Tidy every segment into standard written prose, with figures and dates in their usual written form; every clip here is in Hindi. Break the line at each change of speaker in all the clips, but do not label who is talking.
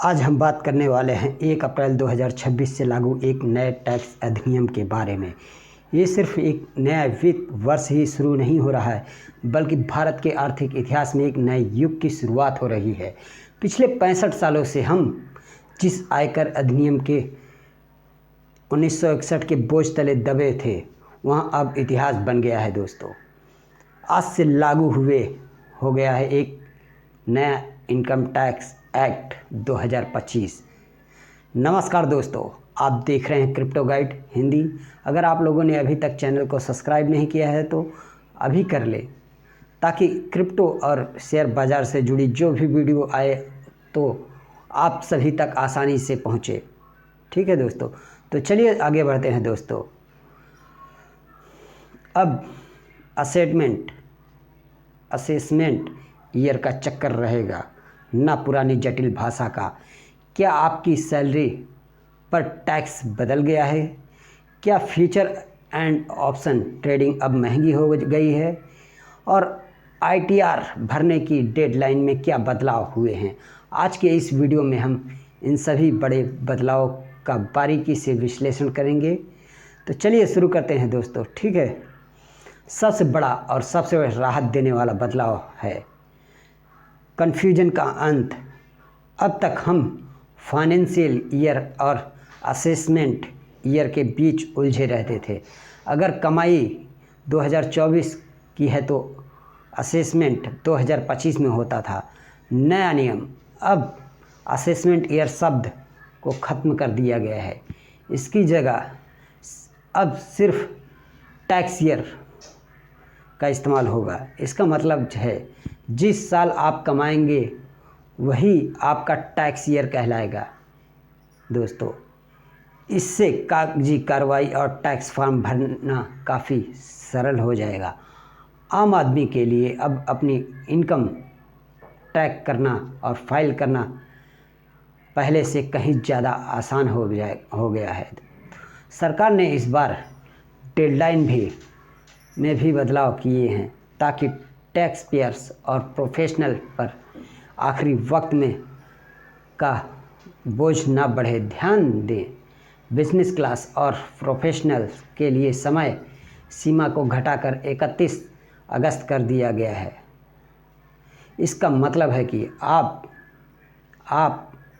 आज हम बात करने वाले हैं 1 अप्रैल 2026 से लागू एक नए टैक्स अधिनियम के बारे में। ये सिर्फ एक नया वित्त वर्ष ही शुरू नहीं हो रहा है, बल्कि भारत के आर्थिक इतिहास में एक नए युग की शुरुआत हो रही है। पिछले 65 सालों से हम जिस आयकर अधिनियम के 1961 के बोझ तले दबे थे, वहाँ अब इतिहास बन गया है दोस्तों। आज से लागू हो गया है एक नया इनकम टैक्स एक्ट 2025। नमस्कार दोस्तों, आप देख रहे हैं क्रिप्टो गाइड हिंदी। अगर आप लोगों ने अभी तक चैनल को सब्सक्राइब नहीं किया है तो अभी कर ले, ताकि क्रिप्टो और शेयर बाज़ार से जुड़ी जो भी वीडियो आए तो आप सभी तक आसानी से पहुँचे। ठीक है दोस्तों, तो चलिए आगे बढ़ते हैं दोस्तों। अब असेसमेंट ईयर का चक्कर रहेगा, ना पुरानी जटिल भाषा का। क्या आपकी सैलरी पर टैक्स बदल गया है? क्या फ्यूचर एंड ऑप्शन ट्रेडिंग अब महंगी हो गई है? और आईटीआर भरने की डेडलाइन में क्या बदलाव हुए हैं? आज के इस वीडियो में हम इन सभी बड़े बदलाव का बारीकी से विश्लेषण करेंगे। तो चलिए शुरू करते हैं दोस्तों। ठीक है, सबसे बड़ा और सबसे राहत देने वाला बदलाव है कन्फ्यूजन का अंत। अब तक हम फाइनेंशियल ईयर और असेसमेंट ईयर के बीच उलझे रहते थे। अगर कमाई 2024 की है तो असेसमेंट 2025 में होता था। नया नियम, अब असेसमेंट ईयर शब्द को ख़त्म कर दिया गया है। इसकी जगह अब सिर्फ टैक्स ईयर का इस्तेमाल होगा। इसका मतलब है जिस साल आप कमाएंगे वही आपका टैक्स ईयर कहलाएगा दोस्तों। इससे कागजी कार्रवाई और टैक्स फॉर्म भरना काफ़ी सरल हो जाएगा। आम आदमी के लिए अब अपनी इनकम ट्रैक करना और फाइल करना पहले से कहीं ज़्यादा आसान हो गया है। सरकार ने इस बार डेडलाइन में भी बदलाव किए हैं, ताकि टैक्स पेयर्स और प्रोफेशनल पर आखिरी वक्त में का बोझ ना बढ़े। ध्यान दें, बिजनेस क्लास और प्रोफेशनल के लिए समय सीमा को घटाकर 31 अगस्त कर दिया गया है। इसका मतलब है कि आप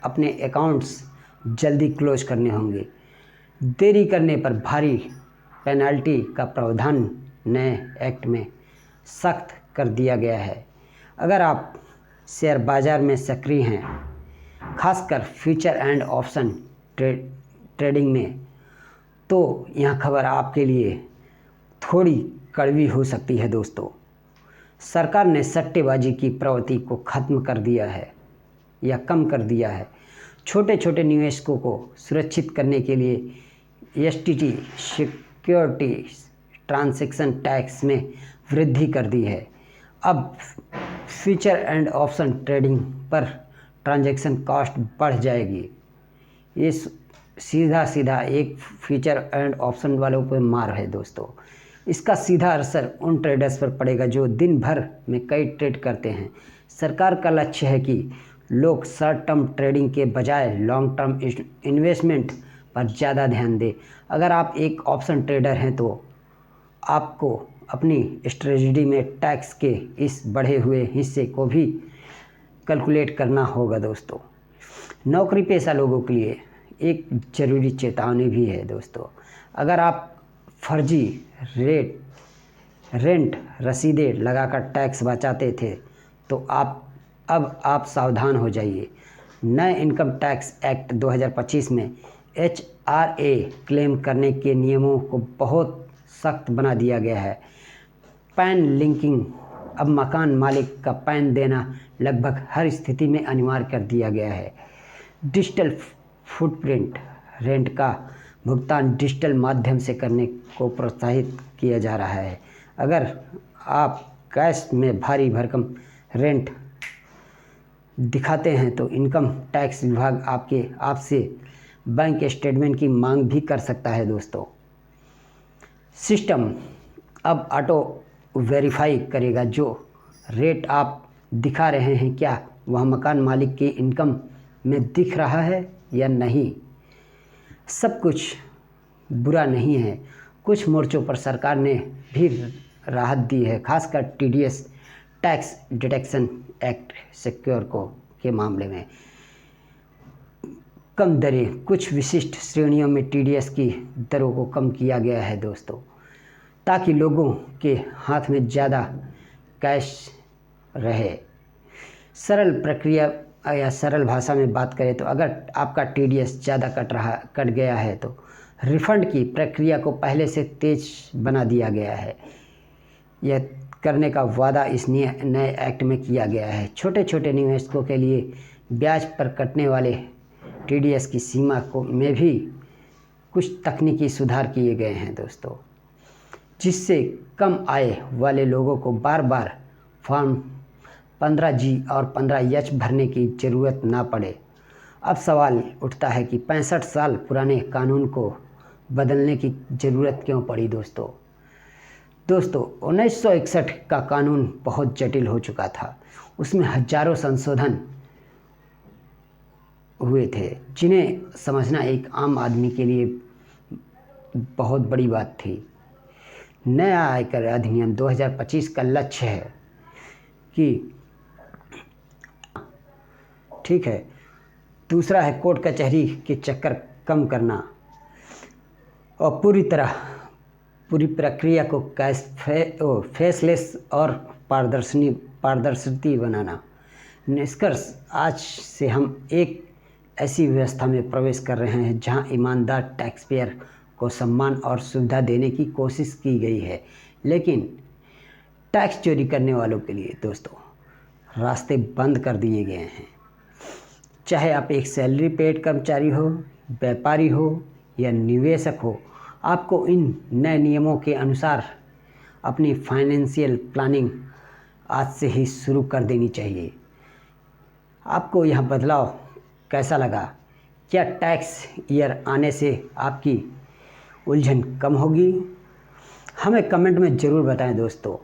अपने अकाउंट्स जल्दी क्लोज करने होंगे। देरी करने पर भारी पेनल्टी का प्रावधान नए एक्ट में सख्त कर दिया गया है। अगर आप शेयर बाज़ार में सक्रिय हैं, खासकर फ्यूचर एंड ऑप्शन ट्रेडिंग में, तो यह खबर आपके लिए थोड़ी कड़वी हो सकती है दोस्तों। सरकार ने सट्टेबाजी की प्रवृत्ति को ख़त्म कर दिया है या कम कर दिया है। छोटे छोटे निवेशकों को सुरक्षित करने के लिए एसटीटी सिक्योरिटी ट्रांजैक्शन टैक्स में वृद्धि कर दी है। अब फ्यूचर एंड ऑप्शन ट्रेडिंग पर ट्रांजैक्शन कॉस्ट बढ़ जाएगी। ये सीधा एक फ्यूचर एंड ऑप्शन वालों पर मार है दोस्तों। इसका सीधा असर उन ट्रेडर्स पर पड़ेगा जो दिन भर में कई ट्रेड करते हैं। सरकार का लक्ष्य है कि लोग शॉर्ट टर्म ट्रेडिंग के बजाय लॉन्ग टर्म इन्वेस्टमेंट पर ज़्यादा ध्यान दें। अगर आप एक ऑप्शन ट्रेडर हैं तो आपको अपनी स्ट्रेटजी में टैक्स के इस बढ़े हुए हिस्से को भी कैलकुलेट करना होगा दोस्तों। नौकरी पेशा लोगों के लिए एक ज़रूरी चेतावनी भी है दोस्तों। अगर आप फर्जी रेंट रसीदें लगाकर टैक्स बचाते थे तो अब आप सावधान हो जाइए। नए इनकम टैक्स एक्ट 2025 में HRA क्लेम करने के नियमों को बहुत सख्त बना दिया गया है। पैन लिंकिंग, अब मकान मालिक का पैन देना लगभग हर स्थिति में अनिवार्य कर दिया गया है। डिजिटल फुटप्रिंट, रेंट का भुगतान डिजिटल माध्यम से करने को प्रोत्साहित किया जा रहा है। अगर आप कैश में भारी भरकम रेंट दिखाते हैं तो इनकम टैक्स विभाग आपसे बैंक स्टेटमेंट की मांग भी कर सकता है दोस्तों। सिस्टम अब ऑटो वेरीफाई करेगा जो रेट आप दिखा रहे हैं, क्या वह मकान मालिक की इनकम में दिख रहा है या नहीं। सब कुछ बुरा नहीं है, कुछ मोर्चों पर सरकार ने भी राहत दी है, खासकर TDS tax deduction act secure को के मामले में। कम दरें, कुछ विशिष्ट श्रेणियों में टीडीएस की दरों को कम किया गया है दोस्तों, ताकि लोगों के हाथ में ज़्यादा कैश रहे। सरल प्रक्रिया या सरल भाषा में बात करें तो अगर आपका टीडीएस ज़्यादा कट गया है तो रिफ़ंड की प्रक्रिया को पहले से तेज बना दिया गया है। यह करने का वादा इस नए एक्ट में किया गया है। छोटे छोटे निवेशकों के लिए ब्याज पर कटने वाले टीडीएस की सीमा को में भी कुछ तकनीकी सुधार किए गए हैं दोस्तों, जिससे कम आय वाले लोगों को बार बार फॉर्म 15G और 15H भरने की ज़रूरत ना पड़े। अब सवाल उठता है कि 65 साल पुराने कानून को बदलने की ज़रूरत क्यों पड़ी दोस्तों। 1961 का कानून बहुत जटिल हो चुका था। उसमें हजारों संशोधन हुए थे, जिन्हें समझना एक आम आदमी के लिए बहुत बड़ी बात थी। नया आयकर अधिनियम 2025 का लक्ष्य है कि ठीक है। दूसरा है कोर्ट कचहरी के चक्कर कम करना और पूरी प्रक्रिया को फेसलेस और पारदर्शी बनाना। निष्कर्ष, आज से हम एक ऐसी व्यवस्था में प्रवेश कर रहे हैं जहां ईमानदार टैक्स पेयर को सम्मान और सुविधा देने की कोशिश की गई है, लेकिन टैक्स चोरी करने वालों के लिए दोस्तों रास्ते बंद कर दिए गए हैं। चाहे आप एक सैलरी पेड कर्मचारी हो, व्यापारी हो या निवेशक हो, आपको इन नए नियमों के अनुसार अपनी फाइनेंशियल प्लानिंग आज से ही शुरू कर देनी चाहिए। आपको यह बदलाव कैसा लगा? क्या टैक्स ईयर आने से आपकी उलझन कम होगी? हमें कमेंट में ज़रूर बताएं दोस्तों।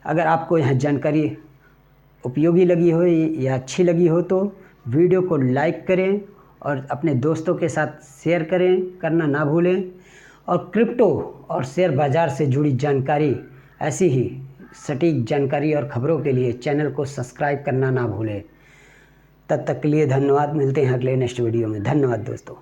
अगर आपको यह जानकारी उपयोगी लगी हो या अच्छी लगी हो तो वीडियो को लाइक करें और अपने दोस्तों के साथ शेयर करना ना भूलें। और क्रिप्टो और शेयर बाज़ार से जुड़ी जानकारी, ऐसी ही सटीक जानकारी और ख़बरों के लिए चैनल को सब्सक्राइब करना ना भूलें। तब तक के लिए धन्यवाद। मिलते हैं अगले नेक्स्ट वीडियो में। धन्यवाद दोस्तों।